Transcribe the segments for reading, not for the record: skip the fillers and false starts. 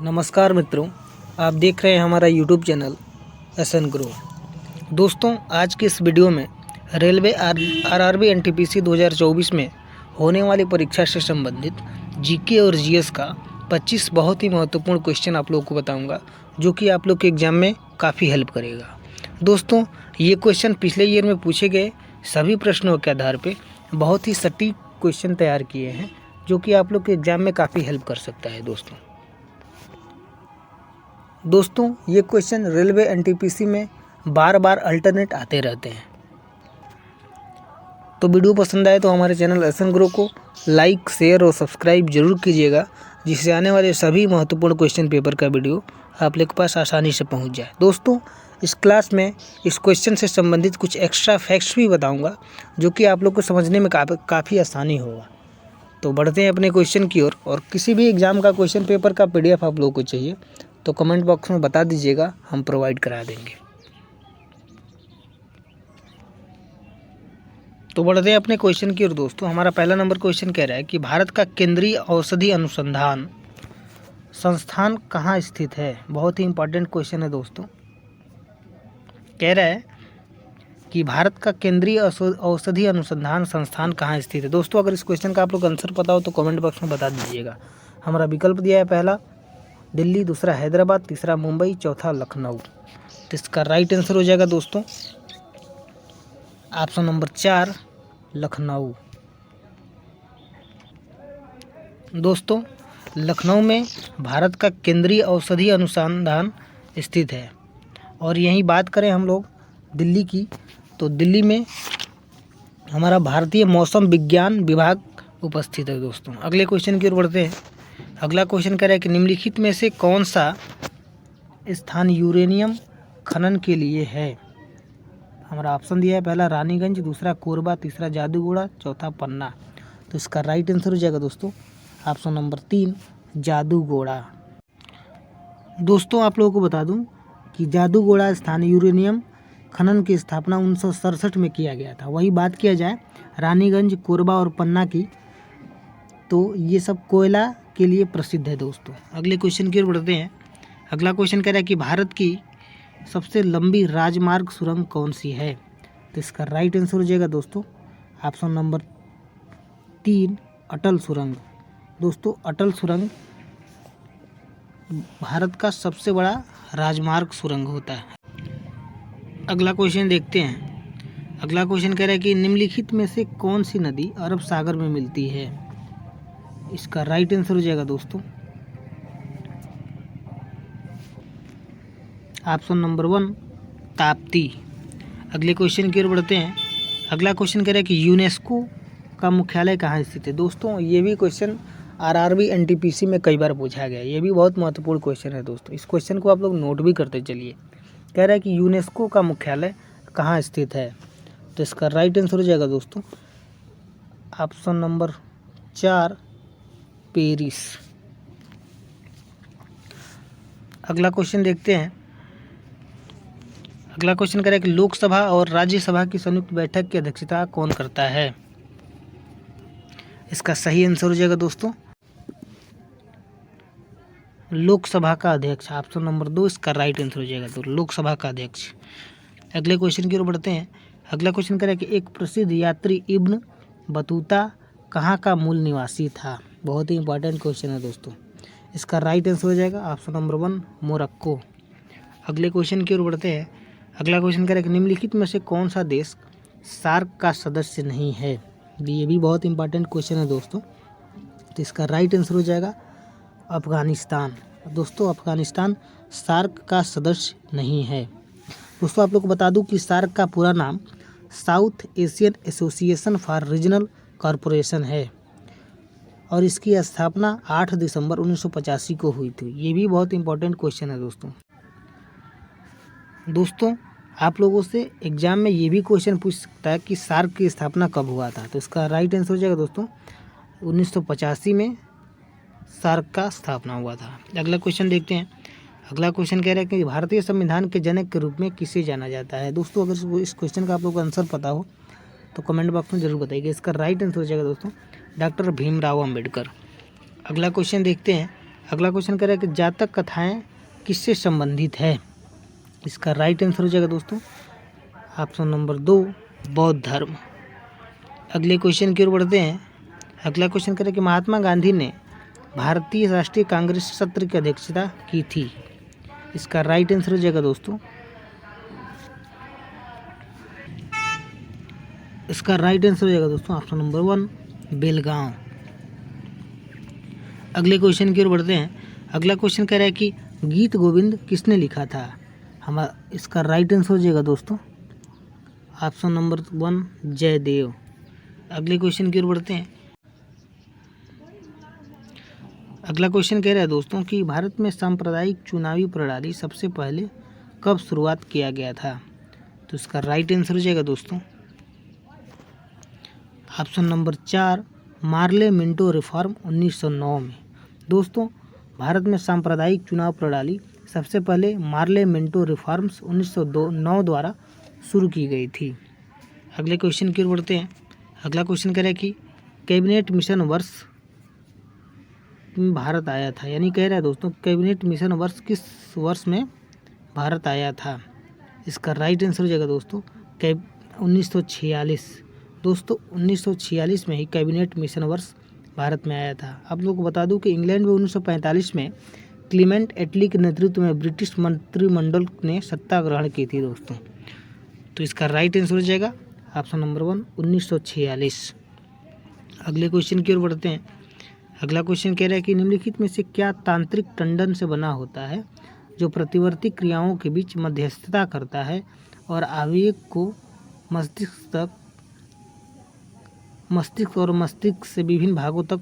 नमस्कार मित्रों, आप देख रहे हैं हमारा यूट्यूब चैनल एसएन ग्रो। दोस्तों, आज की इस वीडियो में रेलवे आरआरबी एनटीपीसी 2024 में होने वाली परीक्षा से संबंधित जीके और जीएस का 25 बहुत ही महत्वपूर्ण क्वेश्चन आप लोगों को बताऊंगा, जो कि आप लोग के एग्ज़ाम में काफ़ी हेल्प करेगा। दोस्तों, ये क्वेश्चन पिछले ईयर में पूछे गए सभी प्रश्नों के आधार पर बहुत ही सटीक क्वेश्चन तैयार किए हैं, जो कि आप लोग के एग्ज़ाम में काफ़ी हेल्प कर सकता है। दोस्तों, ये क्वेश्चन रेलवे एनटीपीसी में बार बार अल्टरनेट आते रहते हैं। तो वीडियो पसंद आए तो हमारे चैनल एसएन ग्रो को लाइक, शेयर और सब्सक्राइब जरूर कीजिएगा, जिससे आने वाले सभी महत्वपूर्ण क्वेश्चन पेपर का वीडियो आप लोग के पास आसानी से पहुंच जाए। दोस्तों, इस क्लास में इस क्वेश्चन से संबंधित कुछ एक्स्ट्रा फैक्ट्स भी बताऊंगा, जो कि आप लोग को समझने में काफ़ी आसानी होगा। तो बढ़ते हैं अपने क्वेश्चन की ओर। और किसी भी एग्ज़ाम का क्वेश्चन पेपर का PDF आप लोगों को चाहिए तो कमेंट बॉक्स में बता दीजिएगा, हम प्रोवाइड करा देंगे। तो बढ़ते हैं अपने क्वेश्चन की ओर। दोस्तों, हमारा पहला नंबर क्वेश्चन कह रहा है कि भारत का केंद्रीय औषधि अनुसंधान संस्थान कहाँ स्थित है। बहुत ही इंपॉर्टेंट क्वेश्चन है दोस्तों। कह रहा है कि भारत का केंद्रीय औषधि अनुसंधान संस्थान कहाँ स्थित है। दोस्तों, अगर इस क्वेश्चन का आप लोग आंसर पता हो तो कमेंट बॉक्स में बता दीजिएगा। हमारा विकल्प दिया है पहला दिल्ली, दूसरा हैदराबाद, तीसरा मुंबई, चौथा लखनऊ। तो इसका राइट आंसर हो जाएगा दोस्तों ऑप्शन नंबर 4 लखनऊ। दोस्तों, लखनऊ में भारत का केंद्रीय औषधि अनुसंधान स्थित है। और यहीं बात करें हम लोग दिल्ली की, तो दिल्ली में हमारा भारतीय मौसम विज्ञान विभाग उपस्थित है। दोस्तों, अगले क्वेश्चन की ओर बढ़ते हैं। अगला क्वेश्चन कह रहा है कि निम्नलिखित में से कौन सा स्थान यूरेनियम खनन के लिए है। हमारा ऑप्शन दिया है पहला रानीगंज, दूसरा कोरबा, तीसरा जादूगोड़ा, चौथा पन्ना। तो इसका राइट आंसर हो जाएगा दोस्तों ऑप्शन नंबर 3 जादूगोड़ा। दोस्तों, आप लोगों को बता दूं कि जादूगोड़ा स्थान यूरेनियम खनन की स्थापना 1967 में किया गया था। वही बात किया जाए रानीगंज, कोरबा और पन्ना की, तो ये सब कोयला के लिए प्रसिद्ध है। दोस्तों, अगले क्वेश्चन की ओर बढ़ते हैं। अगला क्वेश्चन कह रहा है कि भारत की सबसे लंबी राजमार्ग सुरंग कौन सी है। तो इसका राइट आंसर हो जाएगा दोस्तों ऑप्शन नंबर 3 अटल सुरंग। दोस्तों, अटल सुरंग भारत का सबसे बड़ा राजमार्ग सुरंग होता है। अगला क्वेश्चन देखते हैं। अगला क्वेश्चन कह रहा है कि निम्नलिखित में से कौन सी नदी अरब सागर में मिलती है। इसका राइट आंसर हो जाएगा दोस्तों ऑप्शन नंबर 1 ताप्ती। अगले क्वेश्चन की ओर बढ़ते हैं। अगला क्वेश्चन कह रहा है कि यूनेस्को का मुख्यालय कहाँ स्थित है। दोस्तों, ये भी क्वेश्चन आरआरबी एनटीपीसी में कई बार पूछा गया है। ये भी बहुत महत्वपूर्ण क्वेश्चन है दोस्तों। इस क्वेश्चन को आप लोग नोट भी करते चलिए। कह रहा है कि यूनेस्को का मुख्यालय कहाँ स्थित है। तो इसका राइट आंसर हो जाएगा दोस्तों ऑप्शन नंबर 4 पेरिस। अगला क्वेश्चन देखते हैं। अगला क्वेश्चन करें कि लोकसभा और राज्यसभा की संयुक्त बैठक की अध्यक्षता कौन करता है। इसका सही आंसर हो जाएगा दोस्तों लोकसभा का अध्यक्ष, ऑप्शन नंबर 2 इसका राइट आंसर हो जाएगा। तो लोकसभा का अध्यक्ष। अगले क्वेश्चन की ओर बढ़ते हैं। अगला क्वेश्चन करें कि एक प्रसिद्ध यात्री इब्न बतूता कहाँ का मूल निवासी था। बहुत ही इंपॉर्टेंट क्वेश्चन है दोस्तों। इसका राइट आंसर हो जाएगा ऑप्शन नंबर 1 मोरक्को। अगले क्वेश्चन की ओर बढ़ते हैं। अगला क्वेश्चन कह रहा है कि निम्नलिखित में से कौन सा देश सार्क का सदस्य नहीं है। ये भी बहुत इंपॉर्टेंट क्वेश्चन है दोस्तों। तो इसका राइट आंसर हो जाएगा अफगानिस्तान। दोस्तों, अफगानिस्तान सार्क का सदस्य नहीं है। दोस्तों, आप लोग को बता दूं कि सार्क का पूरा नाम south Asian association for regional corporation है और इसकी स्थापना 8 दिसंबर 1985 को हुई थी। ये भी बहुत इंपॉर्टेंट क्वेश्चन है दोस्तों, आप लोगों से एग्जाम में ये भी क्वेश्चन पूछ सकता है कि सार्क की स्थापना कब हुआ था। तो इसका राइट आंसर हो जाएगा दोस्तों 1985 में सार्क का स्थापना हुआ था। अगला क्वेश्चन देखते हैं। अगला क्वेश्चन कह रहा है कि भारतीय संविधान के जनक के रूप में किसे जाना जाता है। दोस्तों, अगर इस क्वेश्चन का आप लोगों को आंसर पता हो तो कमेंट बॉक्स में जरूर बताइएगा। इसका राइट आंसर हो जाएगा दोस्तों डॉक्टर भीमराव अम्बेडकर। अगला क्वेश्चन देखते हैं। अगला क्वेश्चन कह रहा है कि जातक कथाएं किससे संबंधित है। इसका राइट आंसर हो जाएगा दोस्तों ऑप्शन नंबर 2 बौद्ध धर्म। अगले क्वेश्चन की ओर बढ़ते हैं। अगला क्वेश्चन कह रहा है कि महात्मा गांधी ने भारतीय राष्ट्रीय कांग्रेस सत्र की अध्यक्षता की थी। इसका राइट आंसर हो जाएगा दोस्तों, इसका राइट आंसर हो जाएगा दोस्तों ऑप्शन नंबर 1 बेलगांव। अगले क्वेश्चन की ओर बढ़ते हैं। अगला क्वेश्चन कह रहा है कि गीत गोविंद किसने लिखा था। इसका राइट आंसर हो जाएगा दोस्तों ऑप्शन नंबर 1 जयदेव। अगले क्वेश्चन की ओर बढ़ते हैं। अगला क्वेश्चन कह रहा है दोस्तों कि भारत में सांप्रदायिक चुनावी प्रणाली सबसे पहले कब शुरुआत किया गया था। तो इसका राइट आंसर हो जाएगा दोस्तों option number 4 Morley Minto reform 1909 में। दोस्तों भारत में सांप्रदायिक चुनाव प्रणाली सबसे पहले मार्ले मिंटो रिफॉर्म्स 1909 द्वारा शुरू की गई थी। अगले क्वेश्चन की ओर बढ़ते हैं। अगला क्वेश्चन कह रहा है कि कैबिनेट मिशन वर्ष में भारत आया था, यानी कह रहा है दोस्तों कैबिनेट मिशन वर्ष किस वर्ष में भारत आया था। इसका राइट आंसर हो जाएगा दोस्तों 1946। दोस्तों 1946 में ही कैबिनेट मिशन वर्ष भारत में आया था। आप लोगों को बता दूं कि इंग्लैंड में 1945 में क्लीमेंट एटली के नेतृत्व में ब्रिटिश मंत्रिमंडल ने सत्ता ग्रहण की थी दोस्तों। तो इसका राइट आंसर हो जाएगा ऑप्शन नंबर 1 1946। अगले क्वेश्चन की ओर बढ़ते हैं। अगला क्वेश्चन कह रहा है कि निम्नलिखित में से क्या तांत्रिक टंडन से बना होता है जो प्रतिवर्ती क्रियाओं के बीच मध्यस्थता करता है और आवेग को मस्तिष्क और मस्तिष्क से विभिन्न भागों तक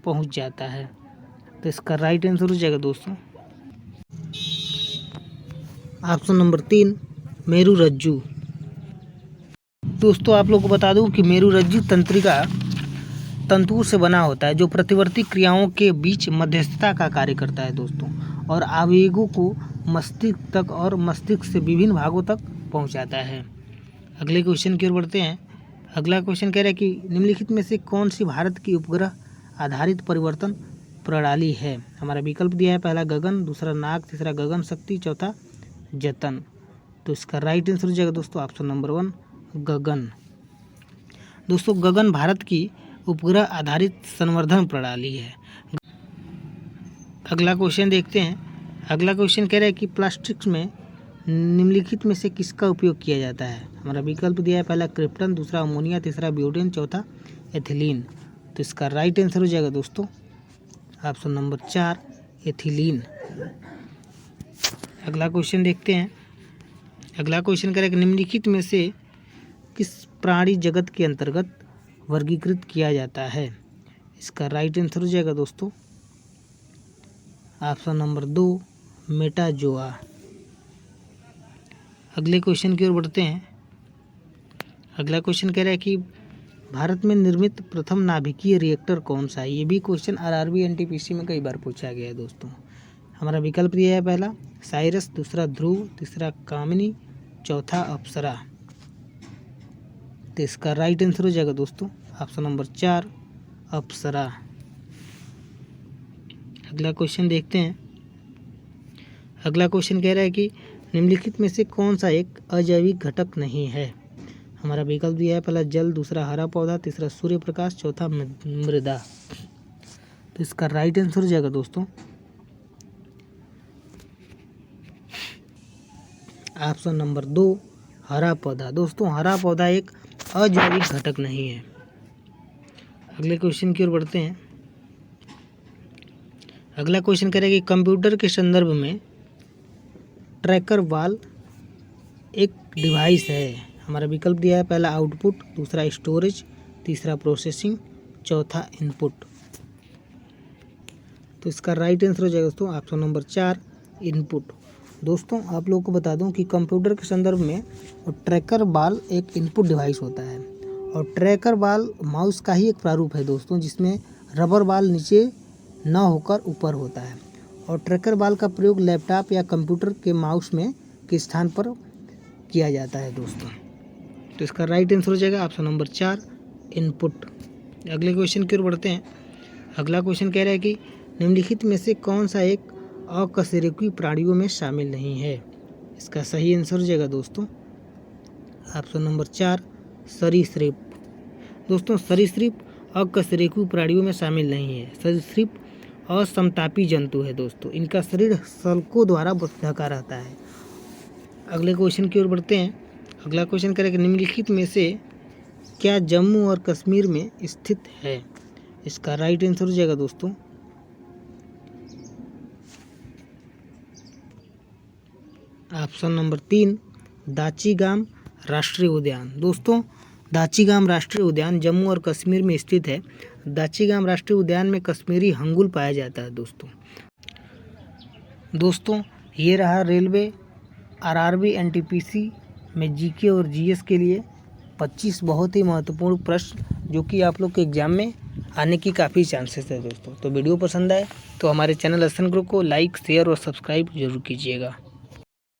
पहुंच जाता है। तो इसका राइट आंसर हो जाएगा दोस्तों ऑप्शन नंबर 3 मेरुरज्जु। दोस्तों आप लोग को बता दूं कि मेरुरज्जु तंत्रिका तंतुओं से बना होता है जो प्रतिवर्ती क्रियाओं के बीच मध्यस्थता का कार्य करता है दोस्तों, और आवेगों को मस्तिष्क तक और मस्तिष्क से विभिन्न भागों तक पहुंचाता है। अगले क्वेश्चन की ओर बढ़ते हैं। अगला क्वेश्चन कह रहा है कि निम्नलिखित में से कौन सी भारत की उपग्रह आधारित परिवर्तन प्रणाली है। हमारा विकल्प दिया है पहला गगन, दूसरा नाग, तीसरा गगन शक्ति, चौथा जतन। तो इसका राइट आंसर हो जाएगा दोस्तों ऑप्शन नंबर 1 गगन। दोस्तों गगन भारत की उपग्रह आधारित संवर्धन प्रणाली है। अगला क्वेश्चन देखते हैं। अगला क्वेश्चन कह रहा है कि प्लास्टिक्स में निम्नलिखित में से किसका उपयोग किया जाता है। हमारा विकल्प दिया है पहला क्रिप्टन, दूसरा अमोनिया, तीसरा ब्यूटेन, चौथा एथिलीन। तो इसका राइट आंसर हो जाएगा दोस्तों ऑप्शन नंबर 4 एथिलीन। अगला क्वेश्चन देखते हैं। अगला क्वेश्चन कह रहा है कि निम्नलिखित में से किस प्राणी जगत के अंतर्गत वर्गीकृत किया जाता है। इसका राइट आंसर हो जाएगा दोस्तों ऑप्शन नंबर 2 मेटाजोआ। अगले क्वेश्चन की ओर बढ़ते हैं। अगला क्वेश्चन कह रहा है कि भारत में निर्मित प्रथम नाभिकीय रिएक्टर कौन सा है। ये भी क्वेश्चन आरआरबी एनटीपीसी में कई बार पूछा गया है दोस्तों। हमारा विकल्प दिया है पहला साइरस, दूसरा ध्रुव, तीसरा कामिनी, चौथा अप्सरा। तो इसका राइट आंसर हो जाएगा दोस्तों ऑप्शन नंबर 4 अप्सरा। अगला क्वेश्चन देखते हैं। अगला क्वेश्चन कह रहा है कि निम्नलिखित में से कौन सा एक अजैविक घटक नहीं है। हमारा विकल्प दिया है पहला जल, दूसरा हरा पौधा, तीसरा सूर्य प्रकाश, चौथा मृदा। तो इसका राइट आंसर हो जाएगा दोस्तों ऑप्शन नंबर 2 हरा पौधा। दोस्तों हरा पौधा एक अजैविक घटक नहीं है। अगले क्वेश्चन की ओर बढ़ते हैं। अगला क्वेश्चन कह रहा है कि कंप्यूटर के संदर्भ में ट्रैकर बॉल एक डिवाइस है। हमारा विकल्प दिया है पहला आउटपुट, दूसरा स्टोरेज, तीसरा प्रोसेसिंग, चौथा इनपुट। तो इसका राइट आंसर हो जाएगा दोस्तों ऑप्शन नंबर 4 इनपुट। दोस्तों आप लोगों को बता दूं कि कंप्यूटर के संदर्भ में ट्रैकर बॉल एक इनपुट डिवाइस होता है, और ट्रैकर बॉल माउस का ही एक प्रारूप है दोस्तों, जिसमें रबर बॉल नीचे न होकर ऊपर होता है, और ट्रैकर बॉल का प्रयोग लैपटॉप या कंप्यूटर के माउस में के स्थान पर किया जाता है दोस्तों। तो इसका राइट आंसर हो जाएगा ऑप्शन नंबर 4 इनपुट। अगले क्वेश्चन की ओर बढ़ते हैं। अगला क्वेश्चन कह रहा है कि निम्नलिखित में से कौन सा एक अकशेरुकी प्राणियों में शामिल नहीं है? इसका सही आंसर हो जाएगा दोस्तों ऑप्शन नंबर 4 सरीसृप। दोस्तों सरीसृप अकशेरुकी प्राणियों में शामिल नहीं है। सरीसृप असमतापी जंतु है दोस्तों, इनका शरीर सल्कों द्वारा ढका रहता है। अगले क्वेश्चन की ओर बढ़ते हैं। अगला क्वेश्चन करेंगे निम्नलिखित में से क्या जम्मू और कश्मीर में स्थित है? इसका राइट आंसर हो जाएगा दोस्तों ऑप्शन नंबर 3 दाचीगाम राष्ट्रीय उद्यान। दोस्तों दाचीगाम राष्ट्रीय उद्यान जम्मू और कश्मीर में स्थित है। दाचीगाम राष्ट्रीय उद्यान में कश्मीरी हंगुल पाया जाता है दोस्तों ये रहा रेलवे आरआरबी एनटीपीसी में जीके और जीएस के लिए 25 बहुत ही महत्वपूर्ण प्रश्न जो कि आप लोग के एग्जाम में आने की काफ़ी चांसेस है दोस्तों। तो वीडियो पसंद आए तो हमारे चैनल असन ग्रुप को लाइक शेयर और सब्सक्राइब जरूर कीजिएगा।